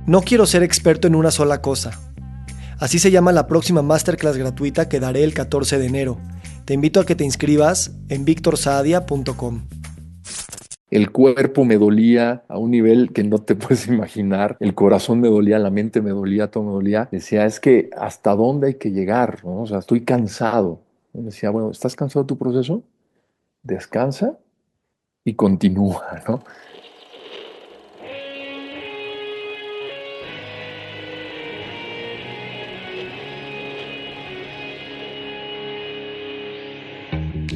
No quiero ser experto en una sola cosa. Así se llama la próxima masterclass gratuita que daré el 14 de enero. Te invito a que te inscribas en victorsaadia.com. El cuerpo me dolía a un nivel que no te puedes imaginar. El corazón me dolía, la mente me dolía, todo me dolía. Decía, es que ¿hasta dónde hay que llegar? ¿No? O sea, estoy cansado. Y decía, bueno, ¿estás cansado de tu proceso? Descansa y continúa, ¿no?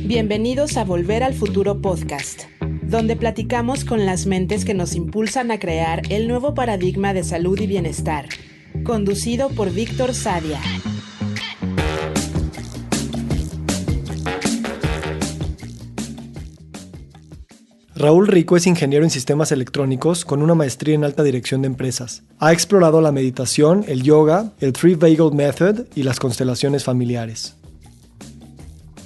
Bienvenidos a Volver al Futuro Podcast, donde platicamos con las mentes que nos impulsan a crear el nuevo paradigma de salud y bienestar, conducido por Víctor Sadia. Raúl Rico es ingeniero en sistemas electrónicos con una maestría en alta dirección de empresas. Ha explorado la meditación, el yoga, el Three Vagal Method y las constelaciones familiares.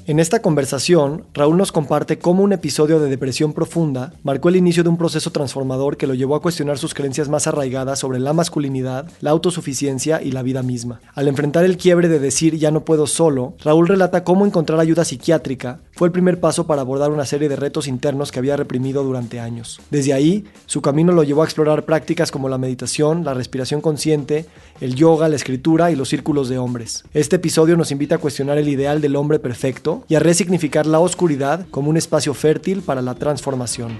En esta conversación, Raúl nos comparte cómo un episodio de depresión profunda marcó el inicio de un proceso transformador que lo llevó a cuestionar sus creencias más arraigadas sobre la masculinidad, la autosuficiencia y la vida misma. Al enfrentar el quiebre de decir ya no puedo solo, Raúl relata cómo encontrar ayuda psiquiátrica fue el primer paso para abordar una serie de retos internos que había reprimido durante años. Desde ahí, su camino lo llevó a explorar prácticas como la meditación, la respiración consciente, el yoga, la escritura y los círculos de hombres. Este episodio nos invita a cuestionar el ideal del hombre perfecto y a resignificar la oscuridad como un espacio fértil para la transformación.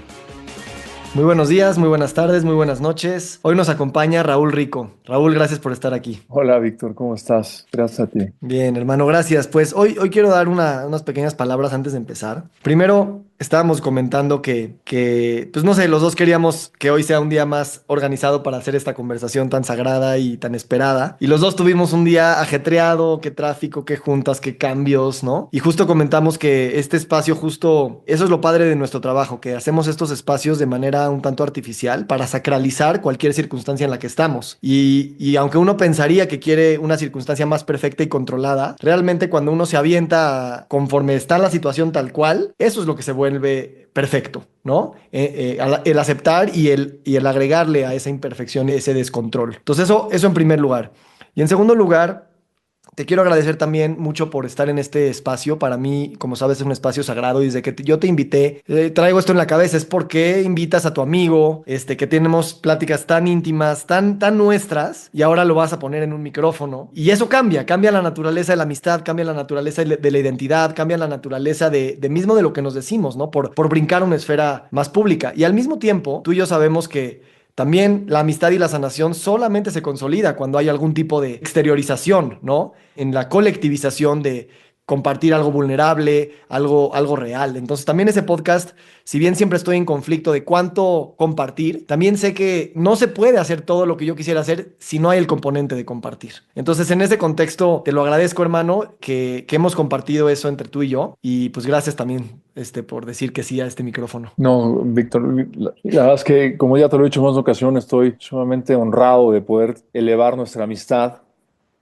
Muy buenos días, muy buenas tardes, muy buenas noches. Hoy nos acompaña Raúl Rico. Raúl, gracias por estar aquí. Hola, Víctor, ¿cómo estás? Gracias a ti. Bien, hermano, gracias. Pues hoy quiero dar unas pequeñas palabras antes de empezar. Primero, estábamos comentando pues no sé, los dos queríamos que hoy sea un día más organizado para hacer esta conversación tan sagrada y tan esperada. Y los dos tuvimos un día ajetreado, qué tráfico, qué juntas, qué cambios, ¿no? Y justo comentamos que este espacio justo, eso es lo padre de nuestro trabajo, que hacemos estos espacios de manera un tanto artificial para sacralizar cualquier circunstancia en la que estamos. Y aunque uno pensaría que quiere una circunstancia más perfecta y controlada, realmente cuando uno se avienta conforme está la situación tal cual, eso es lo que se vuelve perfecto, ¿no? El aceptar y el agregarle a esa imperfección ese descontrol. Entonces eso en primer lugar. Y en segundo lugar, te quiero agradecer también mucho por estar en este espacio. Para mí, como sabes, es un espacio sagrado. Y desde que yo te invité, traigo esto en la cabeza. Es porque invitas a tu amigo, que tenemos pláticas tan íntimas, tan nuestras, y ahora lo vas a poner en un micrófono. Y eso cambia la naturaleza de la amistad, cambia la naturaleza de la identidad, cambia la naturaleza de mismo de lo que nos decimos, ¿no? Por brincar a una esfera más pública. Y al mismo tiempo, tú y yo sabemos que también la amistad y la sanación solamente se consolida cuando hay algún tipo de exteriorización, ¿no? En la colectivización de compartir algo vulnerable, algo real. Entonces también ese podcast, si bien siempre estoy en conflicto de cuánto compartir, también sé que no se puede hacer todo lo que yo quisiera hacer si no hay el componente de compartir. Entonces en ese contexto te lo agradezco, hermano, que hemos compartido eso entre tú y yo. Y pues gracias también por decir que sí a este micrófono. No, Víctor, la verdad es que, como ya te lo he dicho en más ocasiones, estoy sumamente honrado de poder elevar nuestra amistad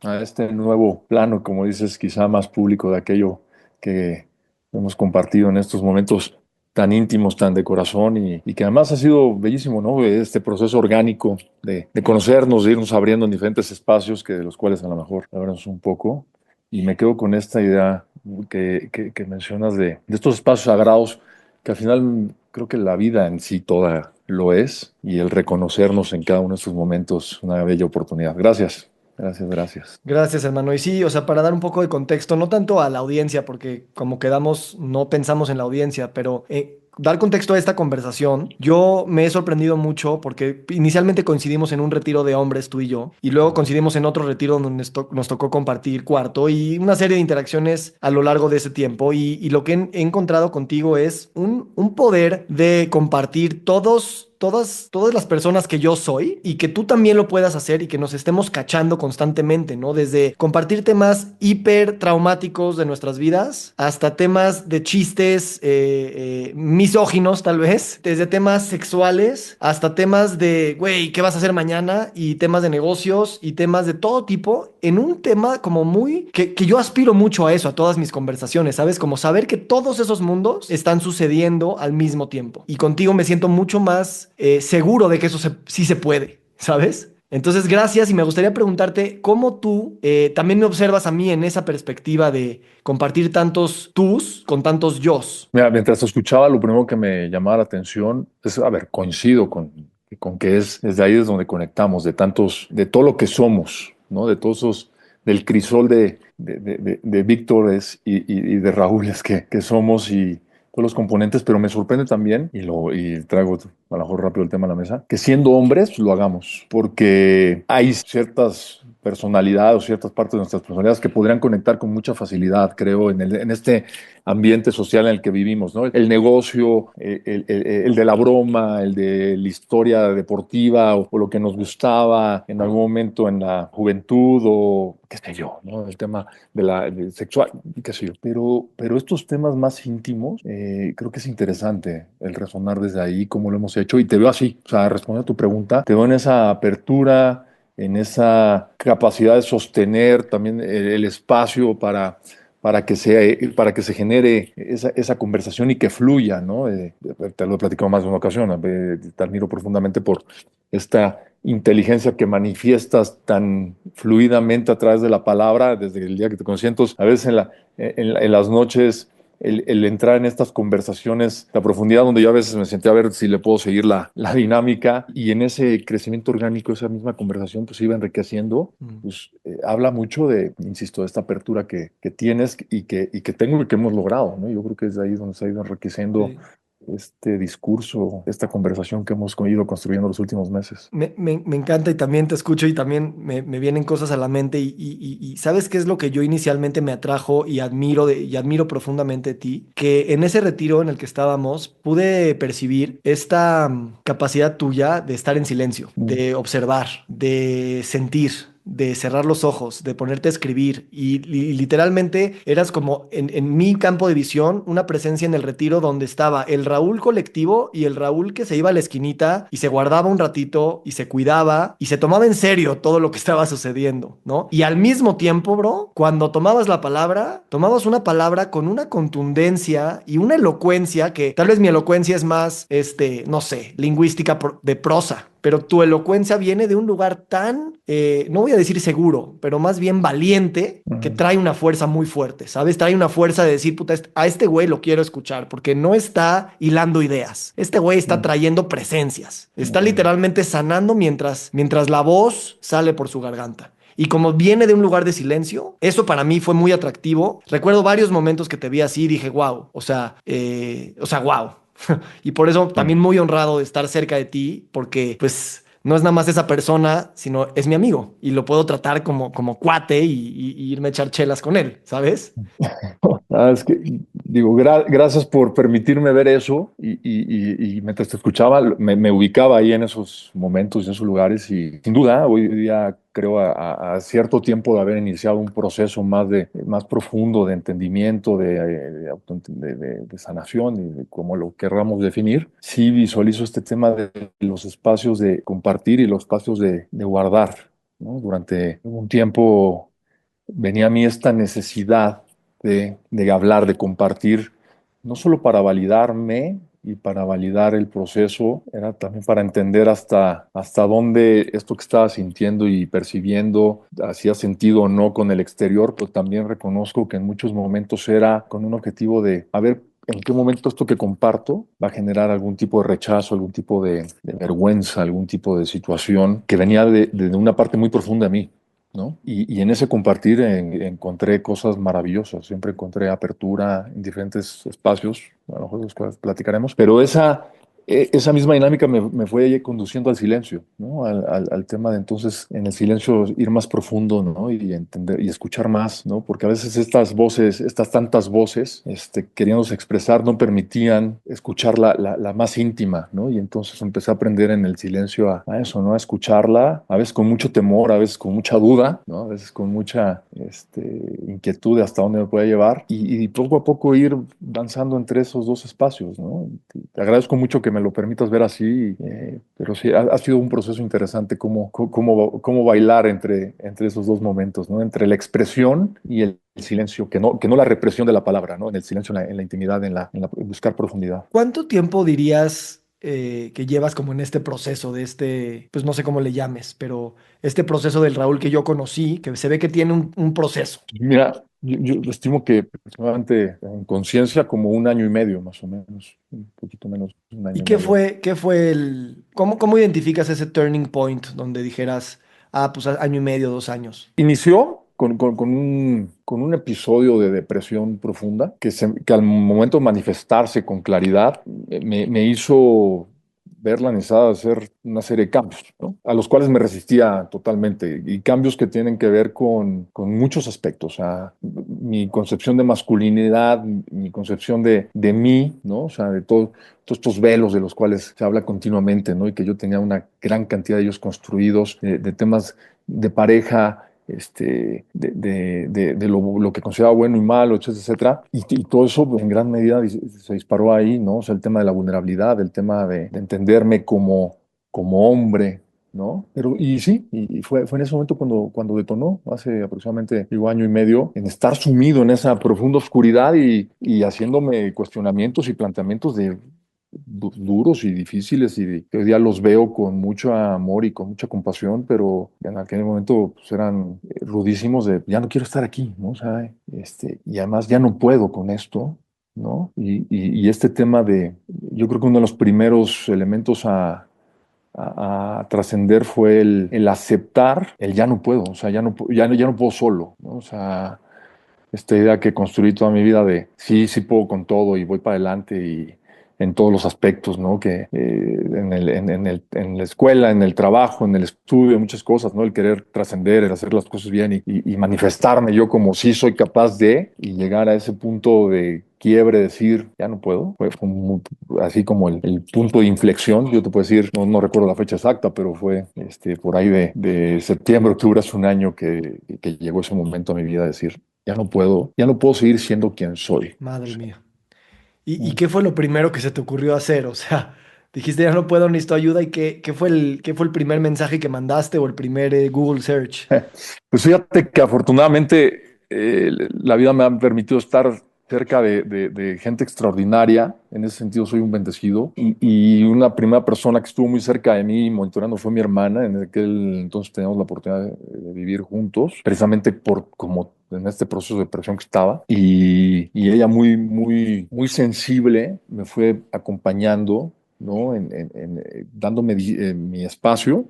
a este nuevo plano, como dices, quizá más público de aquello que hemos compartido en estos momentos tan íntimos, tan de corazón y que además ha sido bellísimo, ¿no? Este proceso orgánico de conocernos, de irnos abriendo en diferentes espacios que de los cuales a lo mejor hablamos un poco. Y me quedo con esta idea que mencionas de estos espacios sagrados que al final creo que la vida en sí toda lo es y el reconocernos en cada uno de estos momentos una bella oportunidad. Gracias. Gracias, gracias. Gracias, hermano. Y sí, o sea, para dar un poco de contexto, no tanto a la audiencia, porque como quedamos, no pensamos en la audiencia, pero dar contexto a esta conversación, yo me he sorprendido mucho porque inicialmente coincidimos en un retiro de hombres, tú y yo, y luego coincidimos en otro retiro donde nos tocó compartir cuarto y una serie de interacciones a lo largo de ese tiempo. Y lo que he encontrado contigo es un poder de compartir todas las personas que yo soy y que tú también lo puedas hacer y que nos estemos cachando constantemente, ¿no? Desde compartir temas hiper traumáticos de nuestras vidas hasta temas de chistes misóginos, tal vez, desde temas sexuales hasta temas de, güey, ¿qué vas a hacer mañana? Y temas de negocios y temas de todo tipo en un tema como muy, que yo aspiro mucho a eso, a todas mis conversaciones, ¿sabes? Como saber que todos esos mundos están sucediendo al mismo tiempo. Y contigo me siento mucho más seguro de que eso sí se puede, ¿sabes? Entonces, gracias y me gustaría preguntarte cómo tú también me observas a mí en esa perspectiva de compartir tantos tus con tantos yos. Mira, mientras te escuchaba, lo primero que me llamaba la atención es, a ver, coincido con que es desde ahí es donde conectamos, de tantos, de todo lo que somos, ¿no? De todos esos, del crisol de Víctores y de Raúles que somos y todos los componentes, pero me sorprende también, y traigo a lo mejor rápido el tema a la mesa, que siendo hombres lo hagamos, porque hay ciertas personalidades o ciertas partes de nuestras personalidades que podrían conectar con mucha facilidad, creo, en este ambiente social en el que vivimos, ¿no? El negocio, el de la broma, el de la historia deportiva o lo que nos gustaba en algún momento en la juventud o qué sé yo, ¿no? El tema de sexual, qué sé yo. Pero estos temas más íntimos, creo que es interesante el resonar desde ahí, cómo lo hemos hecho. Y te veo así, o sea, respondiendo a tu pregunta, te veo en esa apertura, en esa capacidad de sostener también el espacio para que se genere esa conversación y que fluya, ¿no? Te lo he platicado más de una ocasión, te admiro profundamente por esta inteligencia que manifiestas tan fluidamente a través de la palabra desde el día que te conocí. Entonces, a veces en las noches el entrar en estas conversaciones, la profundidad donde yo a veces me senté a ver si le puedo seguir la dinámica y en ese crecimiento orgánico, esa misma conversación pues iba enriqueciendo, pues habla mucho de, insisto, de esta apertura que tienes y que tengo y que hemos logrado, ¿no? Yo creo que es ahí donde se ha ido enriqueciendo Sí. este discurso, esta conversación que hemos ido construyendo los últimos meses. Me encanta y también te escucho y también me vienen cosas a la mente y ¿sabes qué es lo que yo inicialmente me atrajo y admiro profundamente de ti? Que en ese retiro en el que estábamos pude percibir esta capacidad tuya de estar en silencio, Mm. de observar, de sentir, de cerrar los ojos, de ponerte a escribir y literalmente eras como en mi campo de visión una presencia en el retiro donde estaba el Raúl colectivo y el Raúl que se iba a la esquinita y se guardaba un ratito y se cuidaba y se tomaba en serio todo lo que estaba sucediendo, ¿no? Y al mismo tiempo, bro, cuando tomabas la palabra, tomabas una palabra con una contundencia y una elocuencia que tal vez mi elocuencia es más, no sé, lingüística de prosa, pero tu elocuencia viene de un lugar tan, no voy a decir seguro, pero más bien valiente, que Ujú. trae una fuerza muy fuerte, ¿sabes? Trae una fuerza de decir, puta, a este güey lo quiero escuchar, porque no está hilando ideas. Este güey está Mm. trayendo presencias. Está Ujú. literalmente sanando mientras la voz sale por su garganta. Y como viene de un lugar de silencio, eso para mí fue muy atractivo. Recuerdo varios momentos que te vi así y dije, wow, wow. Y por eso también muy honrado de estar cerca de ti, porque pues no es nada más esa persona, sino es mi amigo y lo puedo tratar como cuate y irme a echar chelas con él, ¿sabes? Es que, digo, gracias por permitirme ver eso y mientras te escuchaba me ubicaba ahí en esos momentos, en esos lugares y sin duda hoy día creo a cierto tiempo de haber iniciado un proceso más profundo de entendimiento, de sanación y de como lo querramos definir, sí visualizo este tema de los espacios de compartir y los espacios de guardar, ¿no? Durante un tiempo venía a mí esta necesidad de hablar, de compartir, no solo para validarme y para validar el proceso, era también para entender hasta dónde esto que estaba sintiendo y percibiendo hacía sentido o no con el exterior, pero también reconozco que en muchos momentos era con un objetivo de, a ver, ¿en qué momento esto que comparto va a generar algún tipo de rechazo, algún tipo de vergüenza, algún tipo de situación que venía de una parte muy profunda de mí? ¿No? Y en ese compartir encontré cosas maravillosas, siempre encontré apertura en diferentes espacios, a lo mejor de los cuales platicaremos, pero esa misma dinámica me fue conduciendo al silencio, ¿no? Al tema de entonces en el silencio ir más profundo, ¿no? Y entender y escuchar más, ¿no? Porque a veces estas voces, estas tantas voces, queriéndose expresar, no permitían escuchar la más íntima, ¿no? Y entonces empecé a aprender en el silencio a eso, ¿no? A escucharla, a veces con mucho temor, a veces con mucha duda, ¿no? A veces con mucha inquietud de hasta dónde me puede llevar y poco a poco ir danzando entre esos dos espacios, ¿no? Te agradezco mucho que me lo permitas ver así, pero sí, ha sido un proceso interesante cómo bailar entre esos dos momentos, ¿no? Entre la expresión y el silencio, que no la represión de la palabra, ¿no? En el silencio, en la intimidad, en buscar profundidad. ¿Cuánto tiempo dirías? que llevas como en este proceso de pues no sé cómo le llames, pero este proceso del Raúl que yo conocí, que se ve que tiene un proceso. Mira, yo estimo que aproximadamente en conciencia como 1 año y medio, más o menos, un poquito menos, un ¿Y año y medio. qué fue cómo identificas ese turning point donde dijeras, pues año y medio, 2 años? Inició con un episodio de depresión profunda que al momento de manifestarse con claridad me hizo ver la necesidad de hacer una serie de cambios, ¿no? A los cuales me resistía totalmente, y cambios que tienen que ver con muchos aspectos, o sea, mi concepción de masculinidad, mi concepción de mí, ¿no? O sea, de todos estos velos de los cuales se habla continuamente, ¿no? Y que yo tenía una gran cantidad de ellos construidos, de temas de pareja, de lo que consideraba bueno y malo, etcétera, etcétera. Y todo eso en gran medida se disparó ahí, ¿no? O sea, el tema de la vulnerabilidad, el tema de entenderme como hombre, ¿no? Pero, y sí, y fue en ese momento cuando detonó, hace aproximadamente, digo, año y medio, en estar sumido en esa profunda oscuridad y haciéndome cuestionamientos y planteamientos duros y difíciles, y que hoy día los veo con mucho amor y con mucha compasión, pero en aquel momento pues, eran rudísimos de ya no quiero estar aquí, ¿no? O sea, y además ya no puedo con esto, ¿no? Y este tema yo creo que uno de los primeros elementos a trascender fue el aceptar el ya no puedo, o sea, ya no puedo solo, ¿no? O sea, esta idea que construí toda mi vida de sí, sí puedo con todo y voy para adelante y en todos los aspectos, ¿no? Que en la escuela, en el trabajo, en el estudio, muchas cosas, ¿no? El querer trascender, el hacer las cosas bien y manifestarme yo como sí soy capaz de, y llegar a ese punto de quiebre, decir, ya no puedo. Fue así como el punto de inflexión. Yo te puedo decir, no recuerdo la fecha exacta, pero fue por ahí de septiembre, octubre, hace un año que llegó ese momento a mi vida de decir, ya no puedo seguir siendo quien soy. Madre mía. ¿Y qué fue lo primero que se te ocurrió hacer? O sea, dijiste, ya no puedo, necesito ayuda. ¿Y qué fue el primer mensaje que mandaste o el primer Google Search? Pues fíjate que afortunadamente la vida me ha permitido estar cerca de gente extraordinaria. En ese sentido soy un bendecido. Y una primera persona que estuvo muy cerca de mí monitoreando fue mi hermana. En aquel entonces teníamos la oportunidad de vivir juntos, precisamente por como en este proceso de depresión que estaba. Y ella muy, muy, muy sensible me fue acompañando, ¿no? Dándome mi espacio,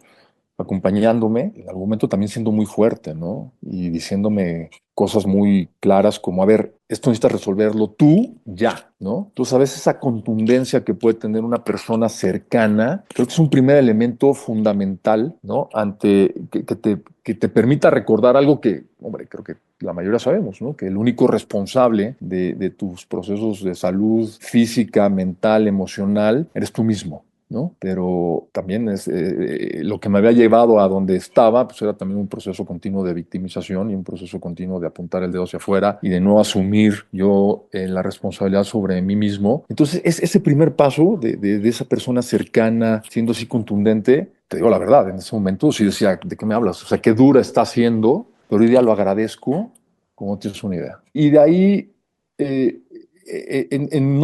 acompañándome, en algún momento también siendo muy fuerte, ¿no? Y diciéndome cosas muy claras como, a ver, esto necesitas resolverlo tú ya, ¿no? Entonces, a veces esa contundencia que puede tener una persona cercana, creo que es un primer elemento fundamental, ¿no? Ante que te permita recordar algo que, hombre, creo que la mayoría sabemos, ¿no? Que el único responsable de tus procesos de salud física, mental, emocional, eres tú mismo, ¿no? Pero también lo que me había llevado a donde estaba, pues era también un proceso continuo de victimización y un proceso continuo de apuntar el dedo hacia afuera y de no asumir yo la responsabilidad sobre mí mismo. Entonces, ese primer paso de esa persona cercana, siendo así contundente, te digo la verdad, en ese momento sí decía, ¿de qué me hablas? O sea, qué dura está siendo, pero hoy día lo agradezco como no tienes una idea. Y de ahí... eh, en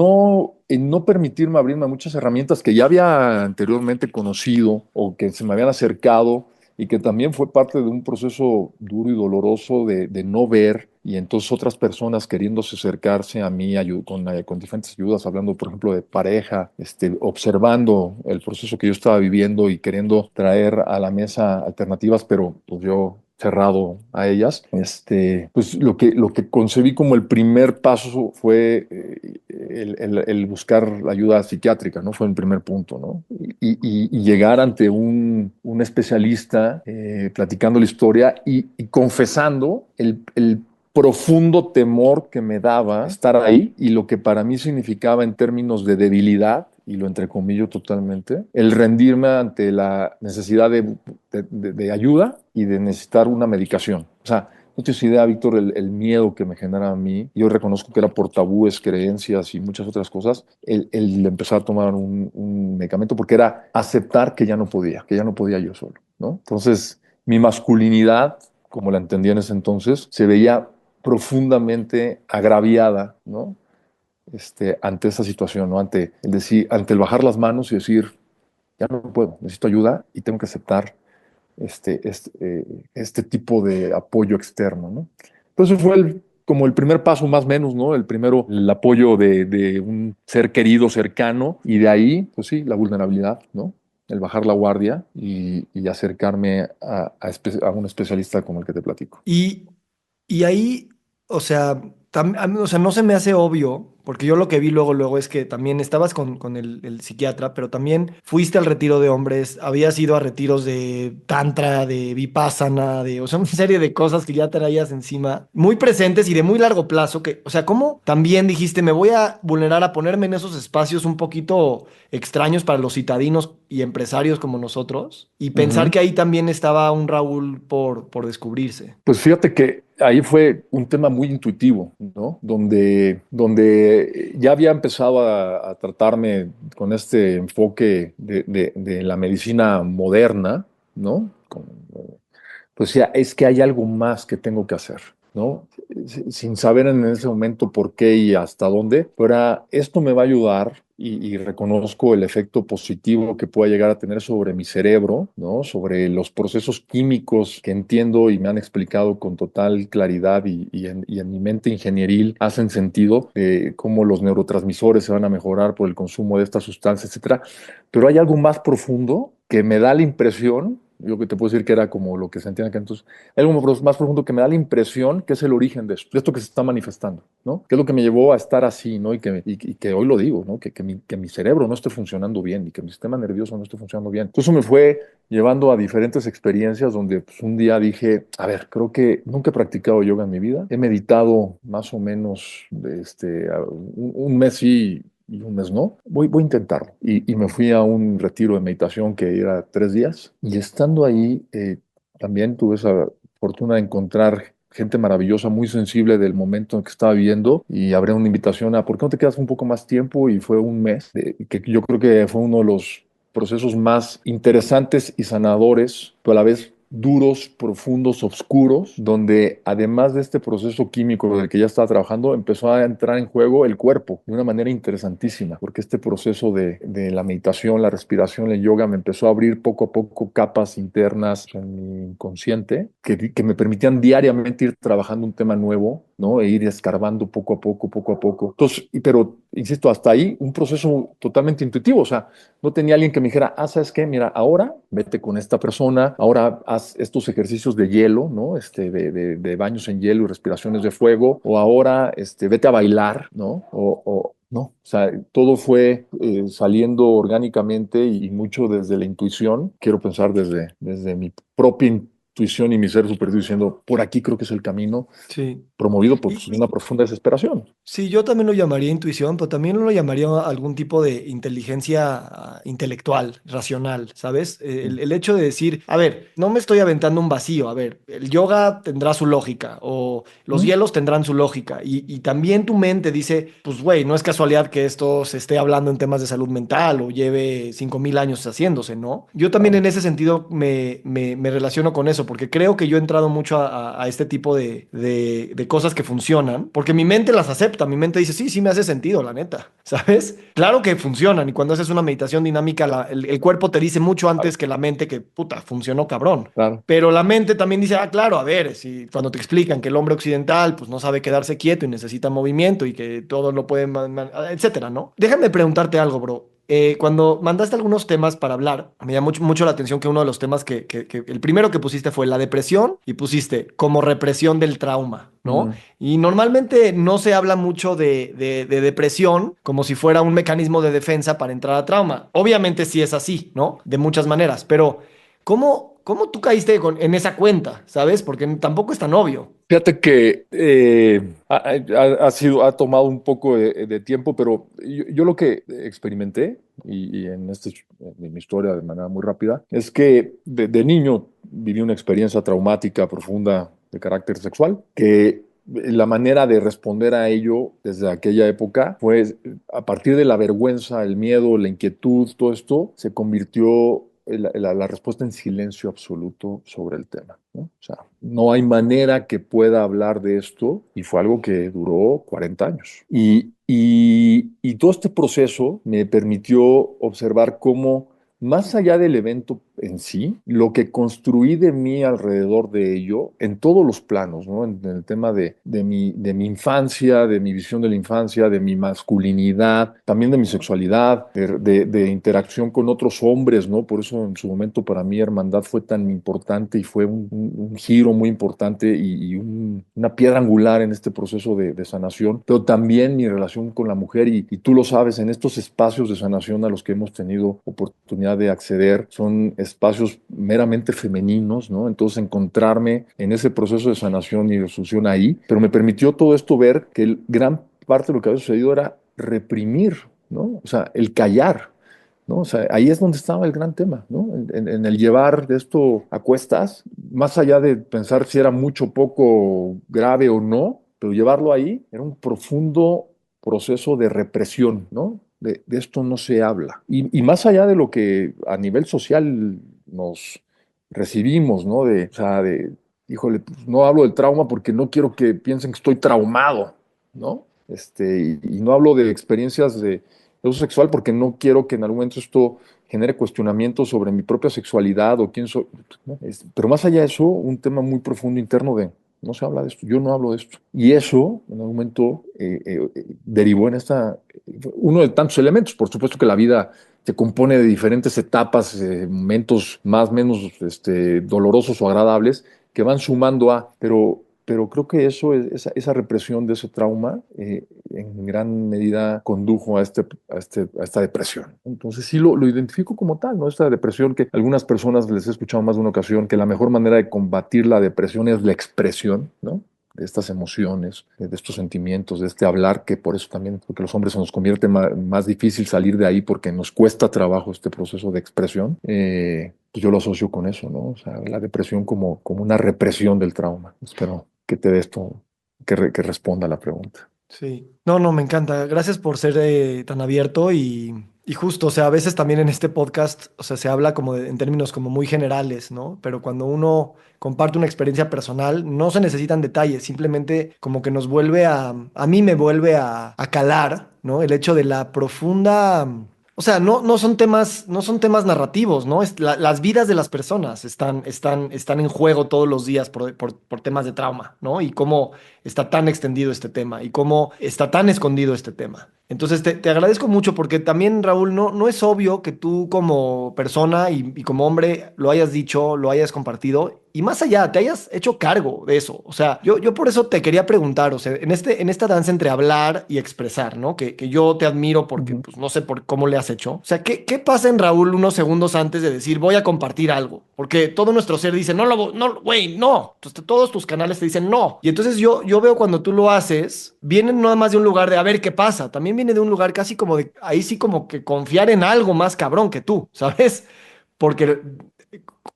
no permitirme abrirme a muchas herramientas que ya había anteriormente conocido o que se me habían acercado, y que también fue parte de un proceso duro y doloroso de no ver, y entonces otras personas queriéndose acercarse a mí con diferentes ayudas, hablando por ejemplo de pareja, observando el proceso que yo estaba viviendo y queriendo traer a la mesa alternativas, pero pues yo cerrado a ellas. Pues lo que concebí como el primer paso fue el buscar ayuda psiquiátrica, ¿no? Fue el primer punto, ¿no? Y llegar ante un especialista, platicando la historia y confesando el profundo temor que me daba estar ahí y lo que para mí significaba en términos de debilidad, y lo entrecomillo totalmente, el rendirme ante la necesidad de ayuda y de necesitar una medicación. O sea, no tienes idea, Víctor, el miedo que me genera a mí. Yo reconozco que era por tabúes, creencias y muchas otras cosas, el empezar a tomar un medicamento, porque era aceptar que ya no podía yo solo, ¿no? Entonces, mi masculinidad, como la entendía en ese entonces, se veía profundamente agraviada, ¿no? ante esa situación, ¿no? Ante el bajar las manos y decir, ya no puedo, necesito ayuda y tengo que aceptar este tipo de apoyo externo, ¿no? Entonces fue como el primer paso más o menos, ¿no? El primero, el apoyo de un ser querido, cercano, y de ahí, pues sí, la vulnerabilidad, ¿no? El bajar la guardia y acercarme a un especialista como el que te platico. Y, y ahí, o sea, a mí, o sea, no se me hace obvio, porque yo lo que vi luego es que también estabas con el psiquiatra, pero también fuiste al retiro de hombres, habías ido a retiros de tantra, de vipassana, o sea, una serie de cosas que ya traías encima, muy presentes y de muy largo plazo, que, o sea, ¿cómo también dijiste, me voy a vulnerar a ponerme en esos espacios un poquito extraños para los citadinos y empresarios como nosotros? Y pensar Ujú. que ahí también estaba un Raúl por descubrirse. Pues fíjate que ahí fue un tema muy intuitivo, ¿no? Donde ya había empezado a tratarme con este enfoque de la medicina moderna, ¿no? Pues ya es que hay algo más que tengo que hacer, ¿no? Sin saber en ese momento por qué y hasta dónde, pero esto me va a ayudar y reconozco el efecto positivo que pueda llegar a tener sobre mi cerebro, ¿no? Sobre los procesos químicos que entiendo y me han explicado con total claridad y en mi mente ingenieril hacen sentido, cómo los neurotransmisores se van a mejorar por el consumo de estas sustancias, etcétera. Pero hay algo más profundo que me da la impresión, yo que te puedo decir que era como lo que sentían acá, entonces, hay algo más profundo que me da la impresión que es el origen de esto que se está manifestando, ¿no? Que es lo que me llevó a estar así, ¿no? Y que hoy lo digo, ¿no? Que mi cerebro no esté funcionando bien y que mi sistema nervioso no esté funcionando bien. Entonces, eso me fue llevando a diferentes experiencias donde pues, un día dije, a ver, creo que nunca he practicado yoga en mi vida. He meditado más o menos un mes sí y un mes no. Voy a intentarlo. Y me fui a un retiro de meditación que era 3 días. Y estando ahí, también tuve esa fortuna de encontrar gente maravillosa, muy sensible del momento en que estaba viviendo y habré una invitación a, ¿por qué no te quedas un poco más tiempo? Y fue un mes, que yo creo que fue uno de los procesos más interesantes y sanadores, pero a la vez duros, profundos, oscuros, donde además de este proceso químico del que ya estaba trabajando, empezó a entrar en juego el cuerpo de una manera interesantísima, porque este proceso de la meditación, la respiración, el yoga, me empezó a abrir poco a poco capas internas en mi inconsciente que me permitían diariamente ir trabajando un tema nuevo, ¿no? E ir escarbando poco a poco, poco a poco. Entonces, pero, insisto, hasta ahí un proceso totalmente intuitivo, o sea, no tenía alguien que me dijera, ¿sabes qué? Mira, ahora vete con esta persona, ahora haz estos ejercicios de hielo, ¿no? De baños en hielo y respiraciones de fuego, o ahora, vete a bailar, ¿no? No, o sea, todo fue saliendo orgánicamente y mucho desde la intuición. Quiero pensar desde mi propia intuición y mi ser superior diciendo, por aquí creo que es el camino, Sí. promovido por pues, una Y, profunda desesperación. sí, yo también lo llamaría intuición, pero también lo llamaría algún tipo de inteligencia intelectual, racional, ¿sabes? El hecho de decir, a ver, no me estoy aventando un vacío, a ver, el yoga tendrá su lógica o los ¿Mm? hielos tendrán su lógica y también tu mente dice, pues güey, no es casualidad que esto se esté hablando en temas de salud mental o lleve 5000 años haciéndose, ¿no? Yo también Claro. en ese sentido me relaciono con eso, porque creo que yo he entrado mucho a este tipo de cosas que funcionan, porque mi mente las acepta, mi mente dice, sí, sí me hace sentido, la neta, ¿sabes? Claro que funcionan y cuando haces una meditación dinámica, el cuerpo te dice mucho antes que la mente que, puta, funcionó cabrón. Claro. Pero la mente también dice, ah, claro, a ver, si cuando te explican que el hombre occidental pues no sabe quedarse quieto y necesita movimiento y que todo lo puede, etcétera, ¿no? Déjame preguntarte algo, bro. Cuando mandaste algunos temas para hablar, me llamó mucho la atención que uno de los temas que el primero que pusiste fue la depresión y pusiste como represión del trauma, ¿no? Mm. Y normalmente no se habla mucho de depresión como si fuera un mecanismo de defensa para entrar a trauma. Obviamente sí es así, ¿no? De muchas maneras, pero ¿cómo tú caíste en esa cuenta, ¿sabes? Porque tampoco es tan obvio. Fíjate que ha tomado un poco de tiempo, pero yo lo que experimenté, y en mi historia de manera muy rápida, es que de niño viví una experiencia traumática profunda de carácter sexual, que la manera de responder a ello desde aquella época fue a partir de la vergüenza, el miedo, la inquietud, todo esto se convirtió la respuesta en silencio absoluto sobre el tema, ¿no? O sea, no hay manera que pueda hablar de esto y fue algo que duró 40 años. Y todo este proceso me permitió observar cómo, más allá del evento en sí, lo que construí de mí alrededor de ello, en todos los planos, ¿no? En el tema de mi infancia, de mi visión de la infancia, de mi masculinidad, también de mi sexualidad, de interacción con otros hombres, ¿no? Por eso en su momento para mí Hermandad fue tan importante y fue un giro muy importante una piedra angular en este proceso de sanación, pero también mi relación con la mujer y tú lo sabes, en estos espacios de sanación a los que hemos tenido oportunidad de acceder, son espacios meramente femeninos, ¿no? Entonces encontrarme en ese proceso de sanación y resolución ahí, pero me permitió todo esto ver que gran parte de lo que había sucedido era reprimir, ¿no? O sea, el callar, ¿no? O sea, ahí es donde estaba el gran tema, ¿no? En el llevar de esto a cuestas, más allá de pensar si era mucho o poco grave o no, pero llevarlo ahí era un profundo proceso de represión, ¿no? De esto no se habla. Y más allá de lo que a nivel social nos recibimos, ¿no? O sea, híjole, pues no hablo del trauma porque no quiero que piensen que estoy traumado, ¿no? Y no hablo de experiencias de uso sexual porque no quiero que en algún momento esto genere cuestionamientos sobre mi propia sexualidad o quién soy, ¿no? Pero más allá de eso, un tema muy profundo interno de no se habla de esto, yo no hablo de esto. Y eso en algún momento derivó en uno de tantos elementos. Por supuesto que la vida se compone de diferentes etapas, momentos más o menos dolorosos o agradables que van sumando pero creo que esa represión de ese trauma en gran medida condujo a esta depresión. Entonces sí lo identifico como tal, ¿no? Esta depresión que a algunas personas les he escuchado más de una ocasión, que la mejor manera de combatir la depresión es la expresión, ¿no? De estas emociones, de estos sentimientos, de este hablar, que por eso también, porque los hombres se nos convierte más difícil salir de ahí porque nos cuesta trabajo este proceso de expresión. Pues yo lo asocio con eso, ¿no? O sea, la depresión como una represión del trauma. Espero que te dé esto, que responda a la pregunta. Sí. No, no, me encanta. Gracias por ser tan abierto y justo, o sea, a veces también en este podcast, o sea, se habla como en términos como muy generales, ¿no? Pero cuando uno comparte una experiencia personal, no se necesitan detalles, simplemente como que nos vuelve a mí me vuelve a calar, ¿no? El hecho de la profunda. O sea, no son temas narrativos, ¿no? Las vidas de las personas están en juego todos los días por temas de trauma, ¿no? Y cómo está tan extendido este tema y cómo está tan escondido este tema. Entonces, te agradezco mucho porque también, Raúl, no es obvio que tú como persona y como hombre lo hayas dicho, lo hayas compartido y más allá, te hayas hecho cargo de eso. O sea, yo por eso te quería preguntar, o sea, en esta danza entre hablar y expresar, ¿no? Que yo te admiro porque, Ujú. pues, no sé por cómo le has hecho. O sea, ¿qué pasa en Raúl unos segundos antes de decir, voy a compartir algo? Porque todo nuestro ser dice, no, güey, no. Entonces, todos tus canales te dicen no. Y entonces yo veo cuando tú lo haces, viene no nada más de un lugar de a ver qué pasa, también viene de un lugar casi como de, ahí sí como que confiar en algo más cabrón que tú, ¿sabes? Porque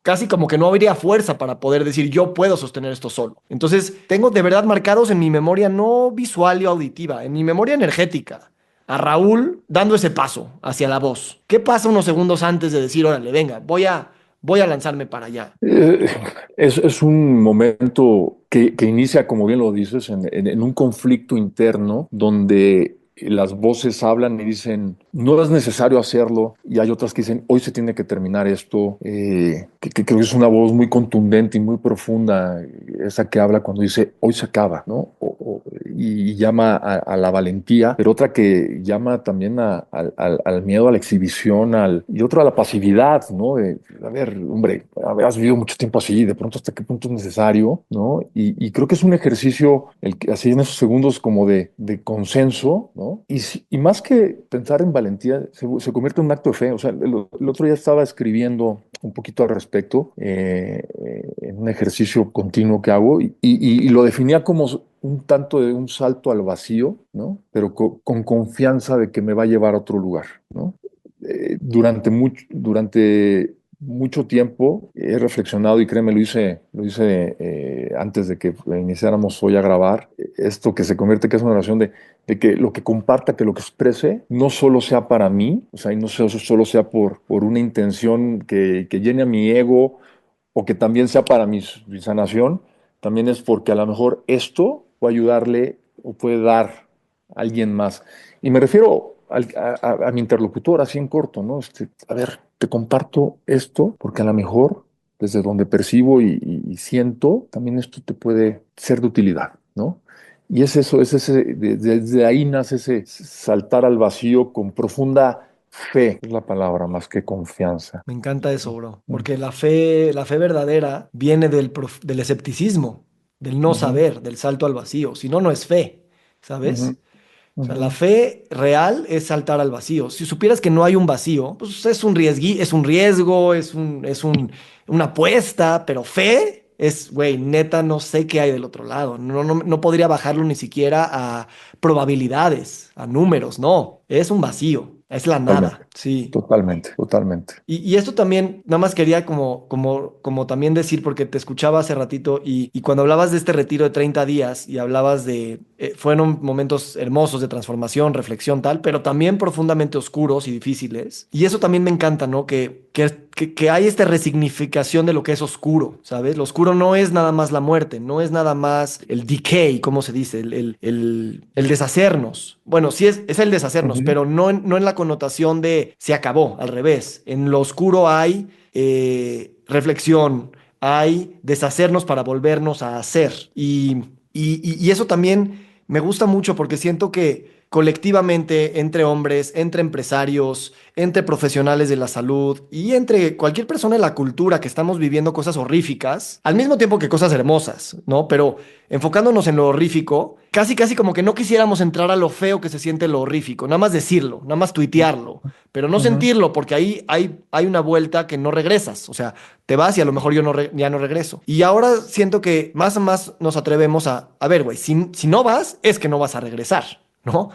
casi como que no habría fuerza para poder decir yo puedo sostener esto solo. Entonces tengo de verdad marcados en mi memoria no visual y auditiva, en mi memoria energética, a Raúl dando ese paso hacia la voz. ¿Qué pasa unos segundos antes de decir, órale, venga, voy a lanzarme para allá? Eh, es un momento que inicia, como bien lo dices, en un conflicto interno donde las voces hablan y dicen, no es necesario hacerlo, y hay otras que dicen, hoy se tiene que terminar esto, que creo que es una voz muy contundente y muy profunda, esa que habla cuando dice, hoy se acaba, ¿no? Y llama a la valentía, pero otra que llama también al miedo a la exhibición, y otra a la pasividad, ¿no? A ver, hombre, has vivido mucho tiempo así, de pronto hasta qué punto es necesario, ¿no? Y creo que es un ejercicio, así en esos segundos como de consenso, ¿no? Y más que pensar en valentía, se convierte en un acto de fe. O sea, el otro día estaba escribiendo un poquito al respecto, en un ejercicio continuo que hago, y lo definía como un tanto de un salto al vacío, ¿no? Pero con confianza de que me va a llevar a otro lugar, ¿no? Durante mucho tiempo he reflexionado y créeme, lo hice antes de que iniciáramos hoy a grabar, esto que se convierte que es una oración de que lo que comparta, que lo que exprese, no solo sea para mí, o sea, y no solo sea por una intención que llene a mi ego o que también sea para mi sanación, también es porque a lo mejor esto puede ayudarle o puede dar a alguien más. Y me refiero a mi interlocutor, así en corto, ¿no? A ver, te comparto esto porque a lo mejor desde donde percibo y siento, también esto te puede ser de utilidad, ¿no? Y es eso, desde ahí nace ese saltar al vacío con profunda fe, es la palabra, más que confianza. Me encanta eso, bro, porque la fe verdadera viene del escepticismo, del no Ujú, saber, del salto al vacío. Si no, no es fe, ujú, ¿sabes? O sea, ujú. la fe real es saltar al vacío. Si supieras que no hay un vacío, pues es un riesgo, una apuesta, pero fe es, güey, neta, no sé qué hay del otro lado. No podría bajarlo ni siquiera a probabilidades, a números, no. Es un vacío, es la nada, Totalmente, sí. totalmente, totalmente. Y esto también, nada más quería como también decir, porque te escuchaba hace ratito y cuando hablabas de este retiro de 30 días y hablabas fueron momentos hermosos de transformación, reflexión, tal, pero también profundamente oscuros y difíciles. Y eso también me encanta, ¿no? Que hay esta resignificación de lo que es oscuro, ¿sabes? Lo oscuro no es nada más la muerte, no es nada más el decay, ¿cómo se dice? El deshacernos. Bueno, sí es el deshacernos, Ujú. pero no en la connotación de se acabó, al revés. En lo oscuro hay reflexión, hay deshacernos para volvernos a hacer. Y eso también me gusta mucho porque siento que colectivamente, entre hombres, entre empresarios, entre profesionales de la salud y entre cualquier persona en la cultura que estamos viviendo cosas horríficas, al mismo tiempo que cosas hermosas, ¿no? Pero enfocándonos en lo horrífico, casi como que no quisiéramos entrar a lo feo que se siente lo horrífico, nada más decirlo, nada más tuitearlo, pero no Ujú. sentirlo porque ahí hay una vuelta que no regresas, o sea, te vas y a lo mejor yo ya no regreso. Y ahora siento que más o más nos atrevemos a ver, güey, si no vas, es que no vas a regresar, ¿no?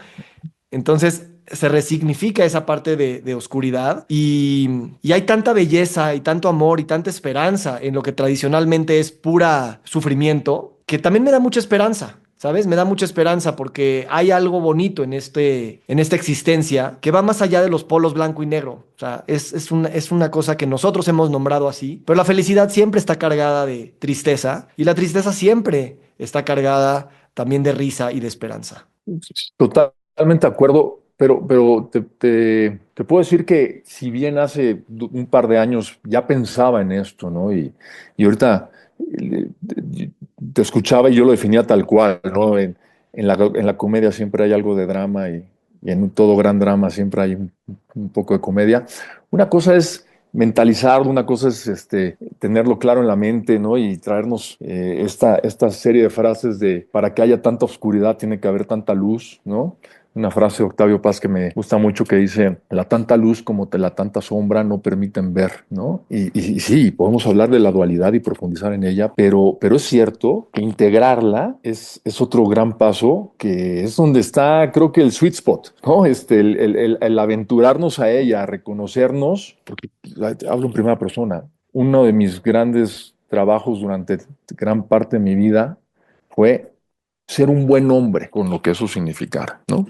Entonces se resignifica esa parte de oscuridad y hay tanta belleza y tanto amor y tanta esperanza en lo que tradicionalmente es pura sufrimiento, que también me da mucha esperanza. ¿Sabes? Me da mucha esperanza porque hay algo bonito en esta existencia que va más allá de los polos blanco y negro. O sea, es una cosa que nosotros hemos nombrado así, pero la felicidad siempre está cargada de tristeza y la tristeza siempre está cargada también de risa y de esperanza. Totalmente de acuerdo, pero te puedo decir que si bien hace un par de años ya pensaba en esto, ¿no? Y ahorita te escuchaba y yo lo definía tal cual, ¿no? En la comedia siempre hay algo de drama y en todo gran drama siempre hay un poco de comedia. Una cosa es mentalizarlo, una cosa es tenerlo claro en la mente, ¿no? Y traernos esta serie de frases de para que haya tanta oscuridad tiene que haber tanta luz, ¿no? Una frase de Octavio Paz que me gusta mucho que dice, la tanta luz como la tanta sombra no permiten ver, ¿no? Y sí, podemos hablar de la dualidad y profundizar en ella, pero es cierto que integrarla es otro gran paso, que es donde está, creo que el sweet spot, ¿no? El aventurarnos a ella, a reconocernos, porque hablo en primera persona. Uno de mis grandes trabajos durante gran parte de mi vida fue ser un buen hombre, con lo que eso significara, ¿no?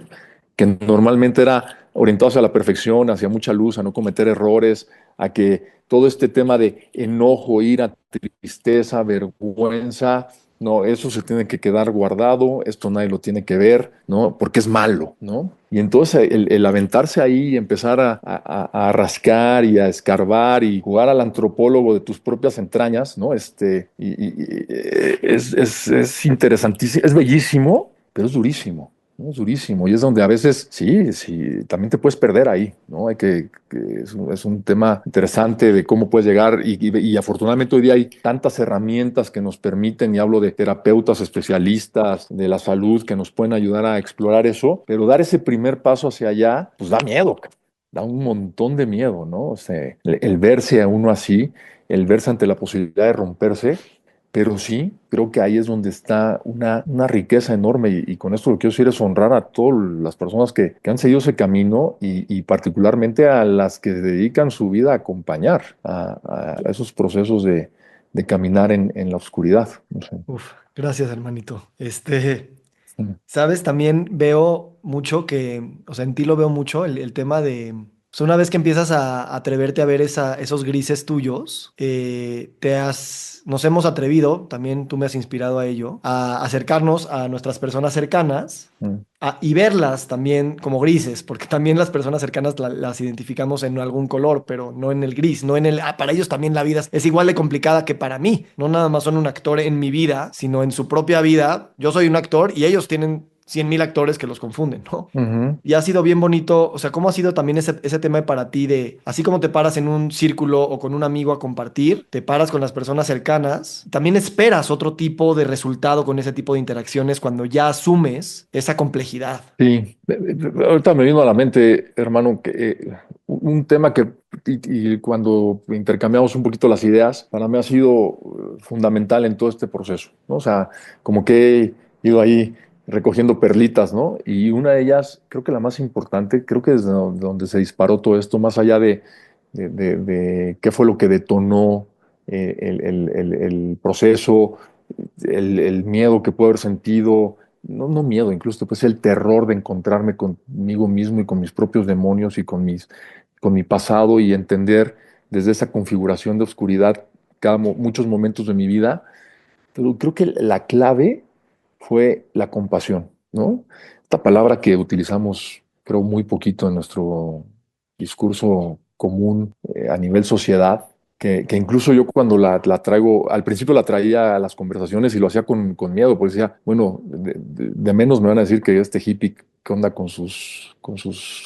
Que normalmente era orientado hacia la perfección, hacia mucha luz, a no cometer errores, a que todo este tema de enojo, ira, tristeza, vergüenza, no, eso se tiene que quedar guardado, esto nadie lo tiene que ver, ¿no? Porque es malo, ¿no? Y entonces el aventarse ahí y empezar a rascar y a escarbar y jugar al antropólogo de tus propias entrañas, ¿no? Es interesantísimo, es bellísimo, pero es durísimo. ¿No? Es durísimo y es donde a veces sí, sí, también te puedes perder ahí, ¿no? Es un tema interesante de cómo puedes llegar y afortunadamente hoy día hay tantas herramientas que nos permiten, y hablo de terapeutas especialistas de la salud que nos pueden ayudar a explorar eso, pero dar ese primer paso hacia allá, pues da miedo, da un montón de miedo, ¿no? O sea, el verse a uno así, el verse ante la posibilidad de romperse. Pero sí, creo que ahí es donde está una riqueza enorme y con esto lo que quiero decir es honrar a todas las personas que han seguido ese camino y particularmente a las que dedican su vida a acompañar a esos procesos de caminar en la oscuridad. No sé. Uf, gracias, hermanito. Sabes, también veo mucho o sea, en ti lo veo mucho, el tema O sea, una vez que empiezas a atreverte a ver esos grises tuyos, nos hemos atrevido, también tú me has inspirado a ello, a acercarnos a nuestras personas cercanas Mm. y verlas también como grises, porque también las personas cercanas las identificamos en algún color, pero no en el gris, no en el... para ellos también la vida es igual de complicada que para mí. No nada más son un actor en mi vida, sino en su propia vida. Yo soy un actor y ellos tienen 100,000 actores que los confunden, ¿no? Ujú. Y ha sido bien bonito, o sea, ¿cómo ha sido también ese tema para ti de, así como te paras en un círculo o con un amigo a compartir, te paras con las personas cercanas, también esperas otro tipo de resultado con ese tipo de interacciones cuando ya asumes esa complejidad? Sí, ahorita me vino a la mente, hermano, que un tema que y cuando intercambiamos un poquito las ideas, para mí ha sido fundamental en todo este proceso, ¿no? O sea, como que he ido ahí recogiendo perlitas, ¿no? Y una de ellas, creo que la más importante, creo que desde donde se disparó todo esto, más allá de qué fue lo que detonó el proceso, el miedo que puedo haber sentido, no miedo, incluso pues el terror de encontrarme conmigo mismo y con mis propios demonios y con mi pasado y entender desde esa configuración de oscuridad muchos momentos de mi vida, pero creo que la clave fue la compasión, ¿no? Esta palabra que utilizamos, creo, muy poquito en nuestro discurso común a nivel sociedad, que incluso yo cuando la traigo, al principio la traía a las conversaciones y lo hacía con miedo, porque decía, bueno, de menos me van a decir que este hippie, ¿qué onda con sus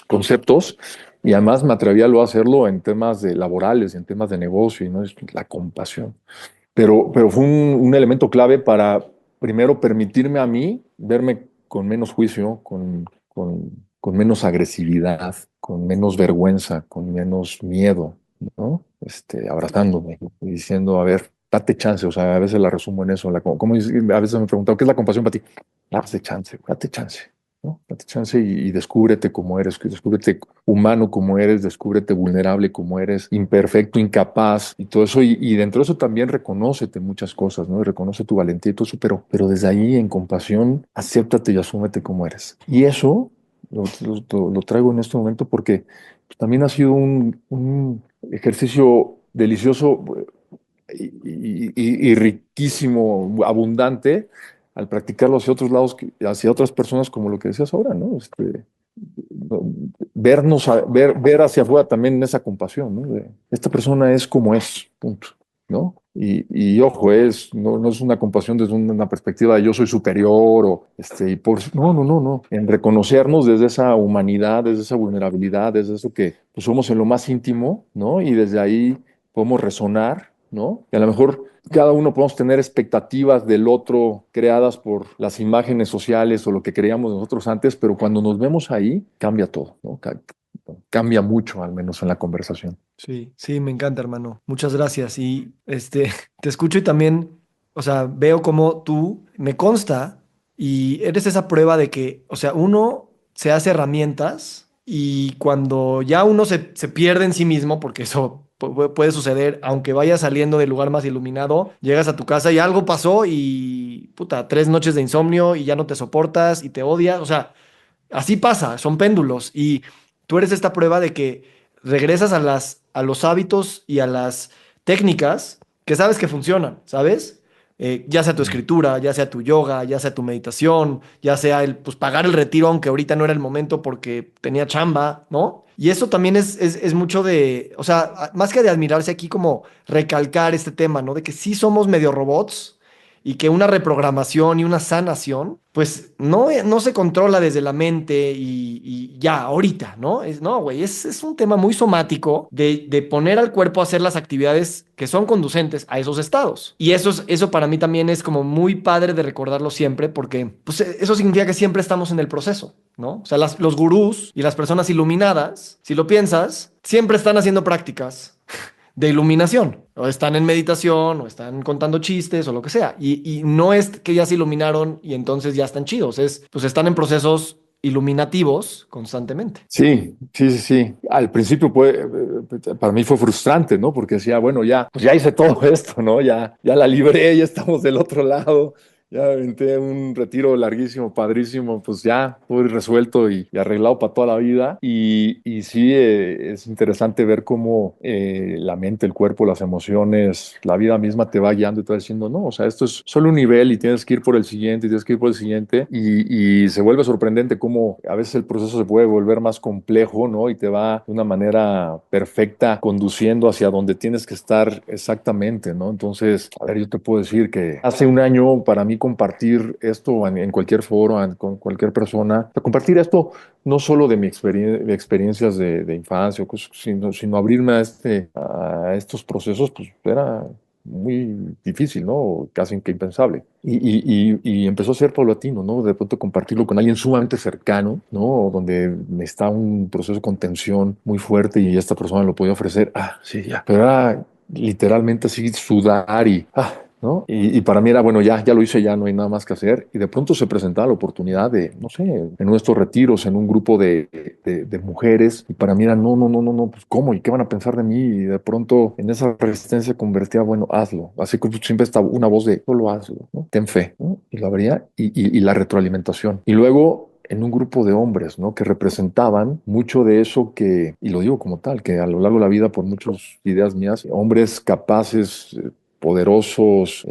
conceptos? Y además me atrevía luego a hacerlo en temas de laborales, en temas de negocio, y no es la compasión. Pero fue un elemento clave para primero permitirme a mí verme con menos juicio, con menos agresividad, con menos vergüenza, con menos miedo, ¿no? Abrazándome y diciendo, a ver, date chance. O sea, a veces la resumo en eso. A veces me he preguntado, ¿qué es la compasión para ti? Date chance, date chance. ¿No? Date chance y descúbrete como eres, descúbrete humano como eres, descúbrete vulnerable como eres, imperfecto, incapaz y todo eso. Y dentro de eso también reconócete muchas cosas, ¿no? Y reconoce tu valentía y todo eso, pero desde ahí en compasión, acéptate y asúmete como eres. Y eso lo traigo en este momento porque pues, también ha sido un ejercicio delicioso y riquísimo, abundante, al practicarlo hacia otros lados, hacia otras personas, como lo que decías ahora, ¿no? Vernos, ver hacia afuera también en esa compasión, ¿no? Esta persona es como es, punto, ¿no? Y ojo, no es una compasión desde una perspectiva de yo soy superior no, en reconocernos desde esa humanidad, desde esa vulnerabilidad, desde eso que pues, somos en lo más íntimo, ¿no? Y desde ahí podemos resonar, ¿no? Y a lo mejor cada uno podemos tener expectativas del otro creadas por las imágenes sociales o lo que creíamos nosotros antes, pero cuando nos vemos ahí, cambia todo, ¿no? Cambia mucho, al menos en la conversación. Sí, sí, me encanta, hermano. Muchas gracias. Y te escucho y también, o sea, veo como tú me consta y eres esa prueba de que, o sea, uno se hace herramientas y cuando ya uno se pierde en sí mismo, porque eso puede suceder, aunque vayas saliendo del lugar más iluminado, llegas a tu casa y algo pasó y, puta, 3 noches de insomnio y ya no te soportas y te odias. O sea, así pasa, son péndulos y tú eres esta prueba de que regresas a los hábitos y a las técnicas que sabes que funcionan, ¿sabes? Ya sea tu escritura, ya sea tu yoga, ya sea tu meditación, ya sea pues pagar el retiro, aunque ahorita no era el momento porque tenía chamba, ¿no? Y eso también es mucho de, o sea, más que de admirarse aquí, como recalcar este tema, ¿no? De que sí somos medio robots y que una reprogramación y una sanación, pues no se controla desde la mente y ya, ahorita, ¿no? No, güey, es un tema muy somático de poner al cuerpo a hacer las actividades que son conducentes a esos estados. Y eso para mí también es como muy padre de recordarlo siempre porque pues, eso significa que siempre estamos en el proceso, ¿no? O sea, los gurús y las personas iluminadas, si lo piensas, siempre están haciendo prácticas de iluminación. O están en meditación, o están contando chistes, o lo que sea. Y no es que ya se iluminaron y entonces ya están chidos. Pues están en procesos iluminativos constantemente. Sí, sí, sí, sí. Al principio para mí fue frustrante, ¿no? Porque decía, bueno, ya, pues ya hice todo esto, ¿no? Ya la libré, ya estamos del otro lado. Ya aventé un retiro larguísimo, padrísimo, pues ya todo resuelto y arreglado para toda la vida. Y sí, es interesante ver cómo la mente, el cuerpo, las emociones, la vida misma te va guiando y te va diciendo, no, o sea, esto es solo un nivel y tienes que ir por el siguiente y tienes que ir por el siguiente. Y se vuelve sorprendente cómo a veces el proceso se puede volver más complejo, ¿no? Y te va de una manera perfecta conduciendo hacia donde tienes que estar exactamente, ¿no? Entonces, a ver, yo te puedo decir que hace un año para mí compartir esto en cualquier foro, con cualquier persona, o sea, compartir esto no solo de mi de experiencias de infancia, sino abrirme a estos procesos, pues era muy difícil, ¿no? Casi que impensable. Y empezó a ser paulatino, ¿no? De pronto compartirlo con alguien sumamente cercano, ¿no? Donde está un proceso de contención muy fuerte y esta persona lo podía ofrecer. Ah, sí, ya. Pero era literalmente así sudar ¿no? Y para mí era, bueno, ya lo hice, ya no hay nada más que hacer. Y de pronto se presentaba la oportunidad de, no sé, en nuestros retiros, en un grupo de mujeres. Y para mí era, no, pues ¿cómo? ¿Y qué van a pensar de mí? Y de pronto en esa resistencia se convertía, bueno, hazlo. Así como siempre está una voz de, solo hazlo, ¿no? Ten fe, ¿no? Y lo abría y la retroalimentación. Y luego en un grupo de hombres, ¿no? Que representaban mucho de eso y lo digo como tal, que a lo largo de la vida, por muchas ideas mías, hombres capaces, poderosos,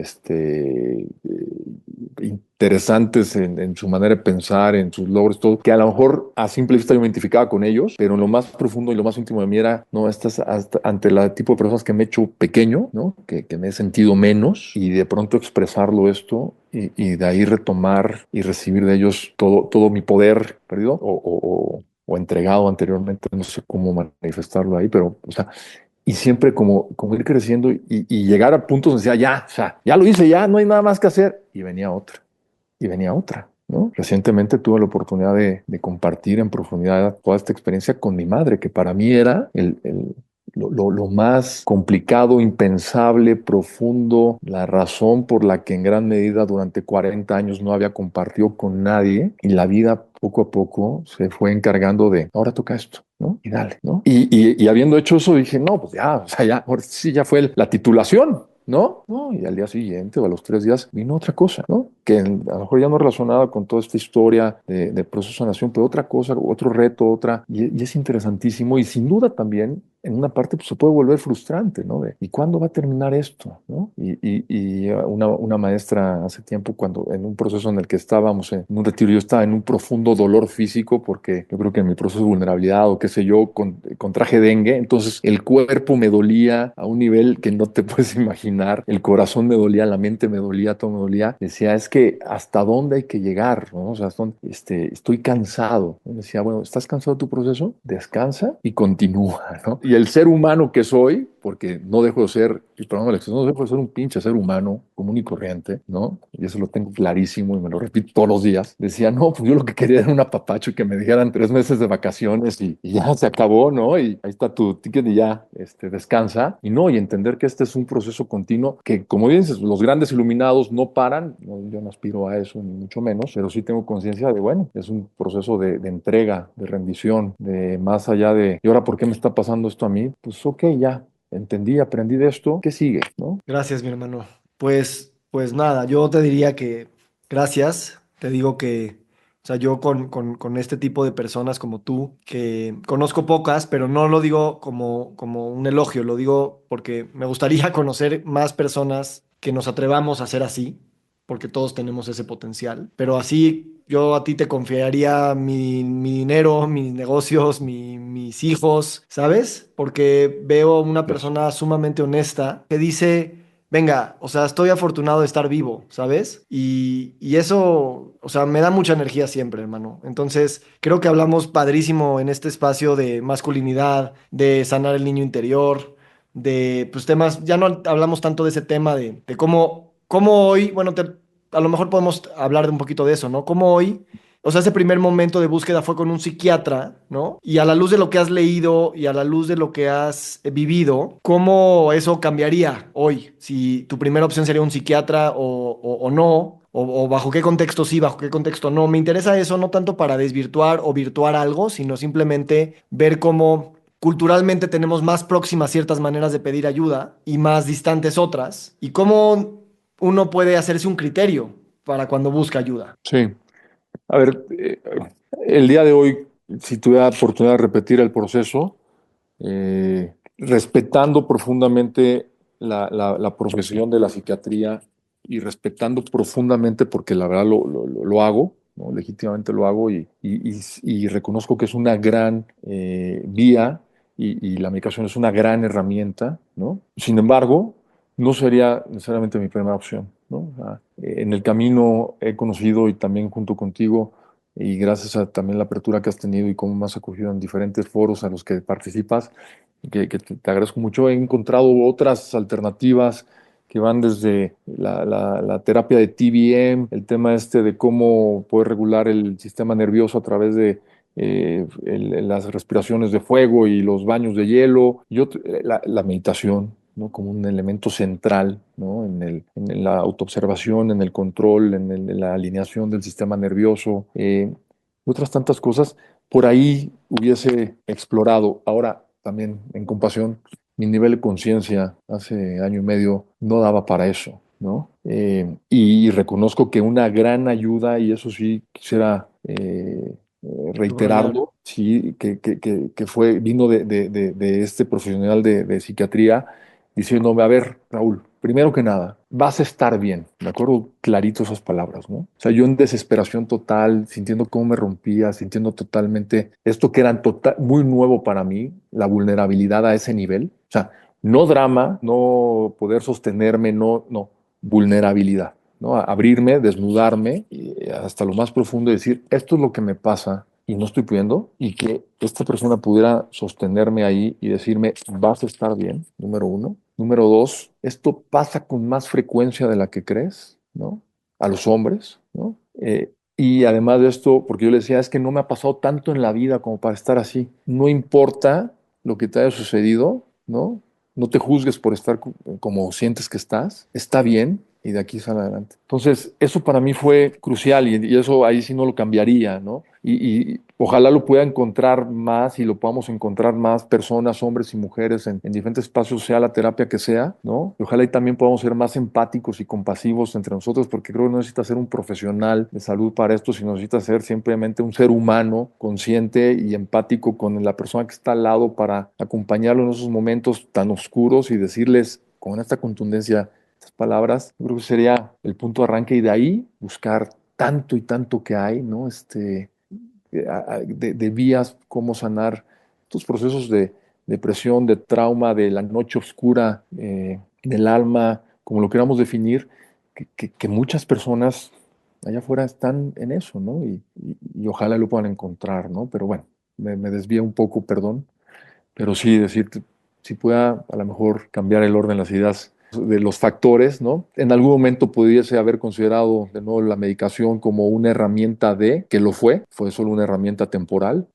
interesantes en su manera de pensar, en sus logros, todo, que a lo mejor a simple vista yo me identificaba con ellos, pero en lo más profundo y lo más íntimo de mí era, no, estás ante el tipo de personas que me he hecho pequeño, ¿no? Que me he sentido menos y de pronto expresarlo esto y de ahí retomar y recibir de ellos todo mi poder perdido o entregado anteriormente, no sé cómo manifestarlo ahí, pero, o sea, y siempre como ir creciendo y llegar a puntos donde decía, ya, o sea, ya lo hice, ya no hay nada más que hacer. Y venía otra, ¿no? Recientemente tuve la oportunidad de compartir en profundidad toda esta experiencia con mi madre, que para mí era lo más complicado, impensable, profundo, la razón por la que en gran medida durante 40 años no había compartido con nadie y la vida poco a poco se fue encargando de, ahora toca esto, ¿no? Y dale, ¿no? Y habiendo hecho eso dije, no, pues ya, o sea, ya, ahora sí ya fue la titulación. ¿No? No, y al día siguiente o a los 3 días vino otra cosa, ¿no? Que a lo mejor ya no relacionada con toda esta historia de proceso de sanación, pero otra cosa, otro reto, y es interesantísimo y sin duda también en una parte pues, se puede volver frustrante, ¿no? ¿Y cuándo va a terminar esto? ¿No? Una maestra hace tiempo, cuando en un proceso en el que estábamos en un retiro, yo estaba en un profundo dolor físico porque yo creo que en mi proceso de vulnerabilidad o qué sé yo, contraje dengue, entonces el cuerpo me dolía a un nivel que no te puedes imaginar, el corazón me dolía, la mente me dolía, todo me dolía. Decía, es que hasta dónde hay que llegar, ¿no? O sea, estoy cansado. Decía, bueno, ¿estás cansado de tu proceso? Descansa y continúa, ¿no? Y el ser humano que soy, porque no dejo de ser, y perdón la expresión, no dejo de ser un pinche ser humano común y corriente, ¿no? Y eso lo tengo clarísimo y me lo repito todos los días. Decía, no, pues yo lo que quería era un apapacho y que me dijeran 3 meses de vacaciones y ya se acabó, ¿no? Y ahí está tu ticket y ya, descansa. Y no, y entender que este es un proceso continuo que, como dices, los grandes iluminados no paran. No, yo no aspiro a eso, ni mucho menos, pero sí tengo conciencia de, bueno, es un proceso de entrega, de rendición, de más allá de, ¿y ahora por qué me está pasando esto a mí? Pues ok, ya, entendí, aprendí de esto, ¿qué sigue? ¿No? Gracias, mi hermano. Pues nada, yo te diría que gracias. Te digo que, o sea, yo con este tipo de personas como tú, que conozco pocas, pero no lo digo como un elogio, lo digo porque me gustaría conocer más personas que nos atrevamos a ser así, porque todos tenemos ese potencial. Pero así yo a ti te confiaría mi dinero, mis negocios, mis hijos, ¿sabes? Porque veo una Gracias. persona sumamente honesta que dice, venga, o sea, estoy afortunado de estar vivo, ¿sabes? Y eso, o sea, me da mucha energía siempre, hermano. Entonces, creo que hablamos padrísimo en este espacio de masculinidad, de sanar el niño interior, de, pues, temas, ya no hablamos tanto de ese tema de cómo hoy, bueno, a lo mejor podemos hablar de un poquito de eso, ¿no? Cómo hoy... O sea, ese primer momento de búsqueda fue con un psiquiatra, ¿no? Y a la luz de lo que has leído y a la luz de lo que has vivido, ¿cómo eso cambiaría hoy? Si tu primera opción sería un psiquiatra o no, o bajo qué contexto sí, bajo qué contexto no. Me interesa eso no tanto para desvirtuar o virtuar algo, sino simplemente ver cómo culturalmente tenemos más próximas ciertas maneras de pedir ayuda y más distantes otras, y cómo uno puede hacerse un criterio. para cuando busca ayuda. Sí. A ver, el día de hoy, si tuviera la oportunidad de repetir el proceso, respetando profundamente la profesión de la psiquiatría y respetando profundamente, porque la verdad lo hago, ¿no? Legítimamente lo hago y reconozco que es una gran vía y la medicación es una gran herramienta, ¿no? Sin embargo, no sería necesariamente mi primera opción, ¿no? O sea, en el camino he conocido y también junto contigo y gracias a también la apertura que has tenido y cómo me has acogido en diferentes foros a los que participas, que te agradezco mucho. He encontrado otras alternativas que van desde la terapia de TBM, el tema este de cómo poder regular el sistema nervioso a través de las respiraciones de fuego y los baños de hielo, la meditación, ¿no? Como un elemento central, ¿no? En la autoobservación, en el control, en la alineación del sistema nervioso, y otras tantas cosas. Por ahí hubiese explorado. Ahora, también en compasión, mi nivel de conciencia hace año y medio no daba para eso, ¿no? Y reconozco que una gran ayuda, y eso sí quisiera Subrayar. reiterarlo, sí, vino de este profesional de psiquiatría diciéndome, a ver, Raúl, primero que nada, vas a estar bien. Me acuerdo clarito esas palabras, ¿no? O sea, yo en desesperación total, sintiendo cómo me rompía, sintiendo totalmente esto que era muy nuevo para mí, la vulnerabilidad a ese nivel. O sea, no drama, no poder sostenerme, no, vulnerabilidad, ¿no? Abrirme, desnudarme y hasta lo más profundo y decir, esto es lo que me pasa y no estoy pudiendo, y que esta persona pudiera sostenerme ahí y decirme, vas a estar bien, número uno. Número dos, esto pasa con más frecuencia de la que crees, ¿no? A los hombres, ¿no? Y además de esto, porque yo le decía, es que no me ha pasado tanto en la vida como para estar así. No importa lo que te haya sucedido, ¿no? No te juzgues por estar como sientes que estás. Está bien y de aquí sale adelante. Entonces, eso para mí fue crucial y eso ahí sí no lo cambiaría, ¿no? Y ojalá lo pueda encontrar más y lo podamos encontrar más personas, hombres y mujeres en diferentes espacios, sea la terapia que sea, ¿no? Y ojalá y también podamos ser más empáticos y compasivos entre nosotros, porque creo que no necesita ser un profesional de salud para esto, sino necesita ser simplemente un ser humano consciente y empático con la persona que está al lado para acompañarlo en esos momentos tan oscuros y decirles con esta contundencia estas palabras. Yo creo que sería el punto de arranque y de ahí buscar tanto y tanto que hay, ¿no? De vías, cómo sanar estos procesos de depresión, de trauma, de la noche oscura del alma, como lo queramos definir, que muchas personas allá afuera están en eso, ¿no? Y ojalá lo puedan encontrar, ¿no? Pero bueno, me desvía un poco, perdón, pero sí decirte, si pueda a lo mejor cambiar el orden de las ideas de los factores, ¿no? En algún momento pudiese haber considerado de nuevo la medicación como una herramienta que lo fue solo una herramienta temporal,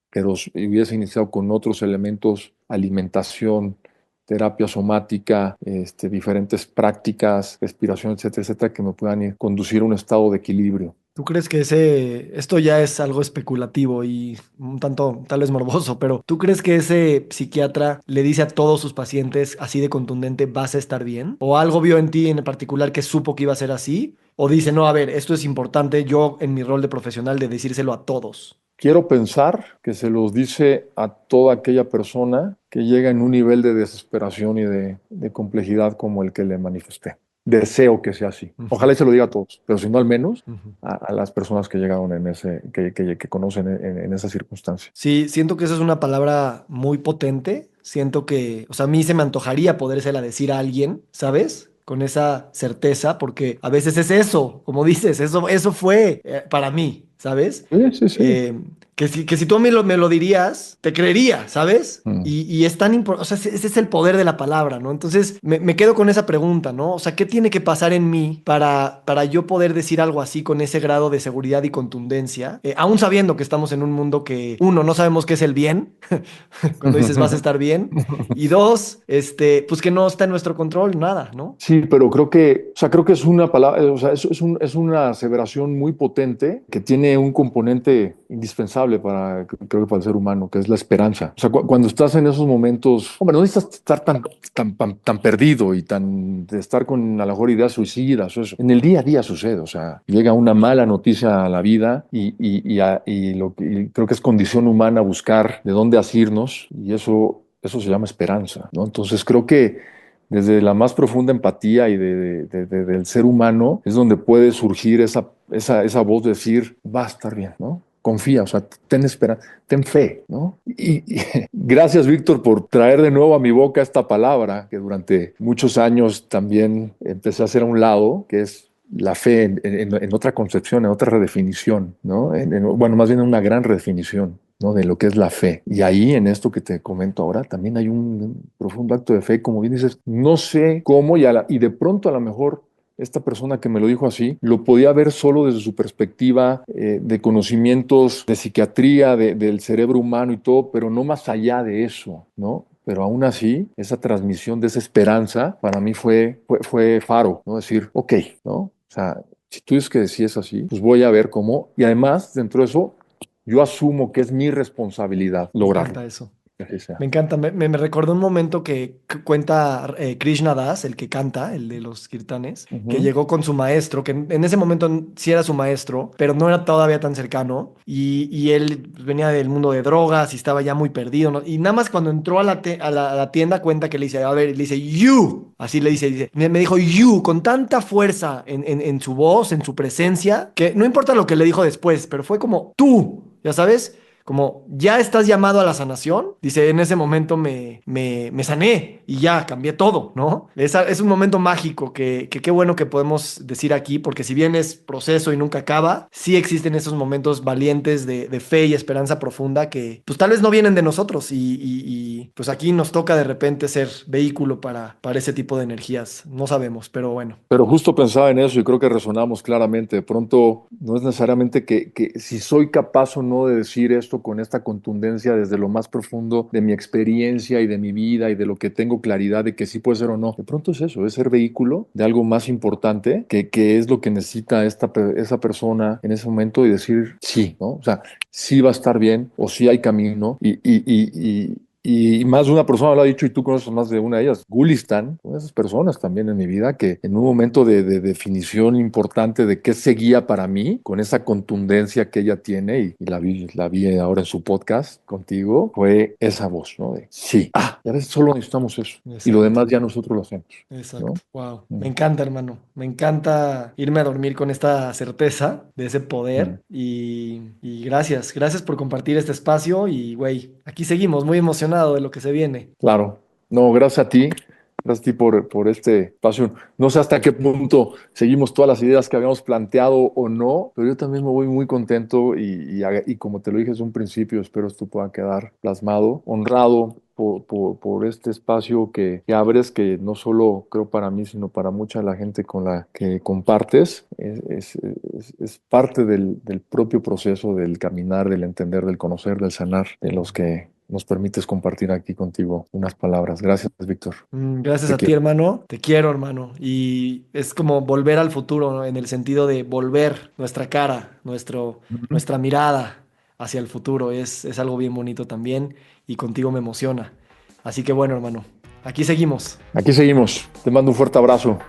pero hubiese iniciado con otros elementos, alimentación, terapia somática, diferentes prácticas, respiración, etcétera, etcétera, que me puedan conducir a un estado de equilibrio. ¿Tú crees que esto ya es algo especulativo y un tanto tal vez morboso, pero ¿tú crees que ese psiquiatra le dice a todos sus pacientes así de contundente, vas a estar bien? ¿O algo vio en ti en particular que supo que iba a ser así? ¿O dice, no, a ver, esto es importante yo en mi rol de profesional de decírselo a todos? Quiero pensar que se los dice a toda aquella persona que llega en un nivel de desesperación y de complejidad como el que le manifesté. Deseo que sea así. Ujú, Ojalá y se lo diga a todos, pero si no al menos ujú. a las personas que llegaron que conocen en esa circunstancia. Sí, siento que esa es una palabra muy potente. Siento que, o sea, a mí se me antojaría podérsela decir a alguien, ¿sabes? Con esa certeza, porque a veces es eso, como dices, eso fue para mí, ¿sabes? Sí, sí, sí. Eh, que si tú me lo dirías, te creería, ¿sabes? Mm. Y es tan importante, o sea, ese es el poder de la palabra, ¿no? Entonces, me quedo con esa pregunta, ¿no? O sea, ¿qué tiene que pasar en mí para yo poder decir algo así con ese grado de seguridad y contundencia? Aún sabiendo que estamos en un mundo que, uno, no sabemos qué es el bien, cuando dices vas a estar bien, y dos, pues que no está en nuestro control nada, ¿no? Sí, pero creo que, o sea, creo que es una palabra, o sea, es una aseveración muy potente que tiene tiene un componente indispensable creo que para el ser humano, que es la esperanza. O sea, cuando estás en esos momentos, hombre, no necesitas estar tan perdido y de estar con a lo mejor ideas suicidas o eso. En el día a día sucede, o sea, llega una mala noticia a la vida y creo que es condición humana buscar de dónde asirnos y eso se llama esperanza, ¿no? Entonces creo que desde la más profunda empatía y del ser humano es donde puede surgir esa voz de decir, va a estar bien, ¿no? Confía, o sea, ten esperanza, ten fe, ¿no? Y gracias, Víctor, por traer de nuevo a mi boca esta palabra que durante muchos años también empecé a hacer a un lado, que es la fe en otra concepción, en otra redefinición, ¿no? Bueno, más bien en una gran redefinición, ¿no? De lo que es la fe. Y ahí, en esto que te comento ahora, también hay un profundo acto de fe, como bien dices, no sé cómo, y de pronto a lo mejor esta persona que me lo dijo así, lo podía ver solo desde su perspectiva de conocimientos de psiquiatría, del cerebro humano y todo, pero no más allá de eso, ¿no? Pero aún así, esa transmisión de esa esperanza para mí fue faro, ¿no? Decir, ok, ¿no? O sea, si tú dices que sí es así, pues voy a ver cómo. Y además, dentro de eso, yo asumo que es mi responsabilidad Me lograrlo. encanta eso. Que así sea. Me encanta, me recordó un momento que cuenta Krishna Das, el que canta, el de los kirtanes, que llegó con su maestro, que en ese momento sí era su maestro, pero no era todavía tan cercano, y él venía del mundo de drogas y estaba ya muy perdido, ¿no? Y nada más cuando entró a la tienda cuenta que le dice, a ver, le dice, you, así le dice, me dijo you, con tanta fuerza en su voz, en su presencia, que no importa lo que le dijo después, pero fue como tú, ya sabes. Como ya estás llamado a la sanación, dice, en ese momento me sané y ya cambié todo, ¿no? Es un momento mágico que qué bueno que podemos decir aquí, porque si bien es proceso y nunca acaba, sí existen esos momentos valientes de fe y esperanza profunda que pues tal vez no vienen de nosotros y pues aquí nos toca de repente ser vehículo para ese tipo de energías. No sabemos, pero bueno. Pero justo pensaba en eso y creo que resonamos claramente. De pronto, no es necesariamente que si soy capaz o no de decir esto con esta contundencia desde lo más profundo de mi experiencia y de mi vida y de lo que tengo claridad de que sí puede ser o no. De pronto es eso, es ser vehículo de algo más importante que es lo que necesita esa persona en ese momento y decir sí, ¿no? O sea, sí va a estar bien o sí hay camino y más de una persona lo ha dicho y tú conoces más de una de ellas. Gulistan, una de esas personas también en mi vida que en un momento de definición importante de qué seguía para mí, con esa contundencia que ella tiene y la vi ahora en su podcast contigo, fue esa voz, ¿no? De sí, y a veces solo necesitamos eso y lo demás ya nosotros lo hacemos. Exacto. ¿No? Wow. Me encanta, hermano. Me encanta irme a dormir con esta certeza de ese poder. Y gracias. Gracias por compartir este espacio. Y, güey, aquí seguimos, muy emocionado de lo que se viene. Claro. No, gracias a ti. Gracias a ti por este espacio. No sé hasta qué punto seguimos todas las ideas que habíamos planteado o no, pero yo también me voy muy contento y como te lo dije desde un principio, espero esto pueda quedar plasmado, honrado por este espacio que abres, que no solo creo para mí, sino para mucha de la gente con la que compartes. Es parte del propio proceso del caminar, del entender, del conocer, del sanar, de los que nos permites compartir aquí contigo unas palabras. Gracias, Víctor. Gracias Te a ti, quiero. hermano. Te quiero, hermano. Y es como volver al futuro, ¿no? En el sentido de volver nuestra cara, nuestra mirada hacia el futuro. Es algo bien bonito también y contigo me emociona. Así que bueno, hermano, aquí seguimos. Aquí seguimos. Te mando un fuerte abrazo.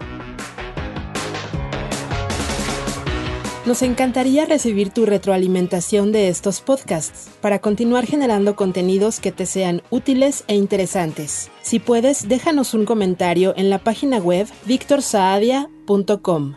Nos encantaría recibir tu retroalimentación de estos podcasts para continuar generando contenidos que te sean útiles e interesantes. Si puedes, déjanos un comentario en la página web victorsaadia.com.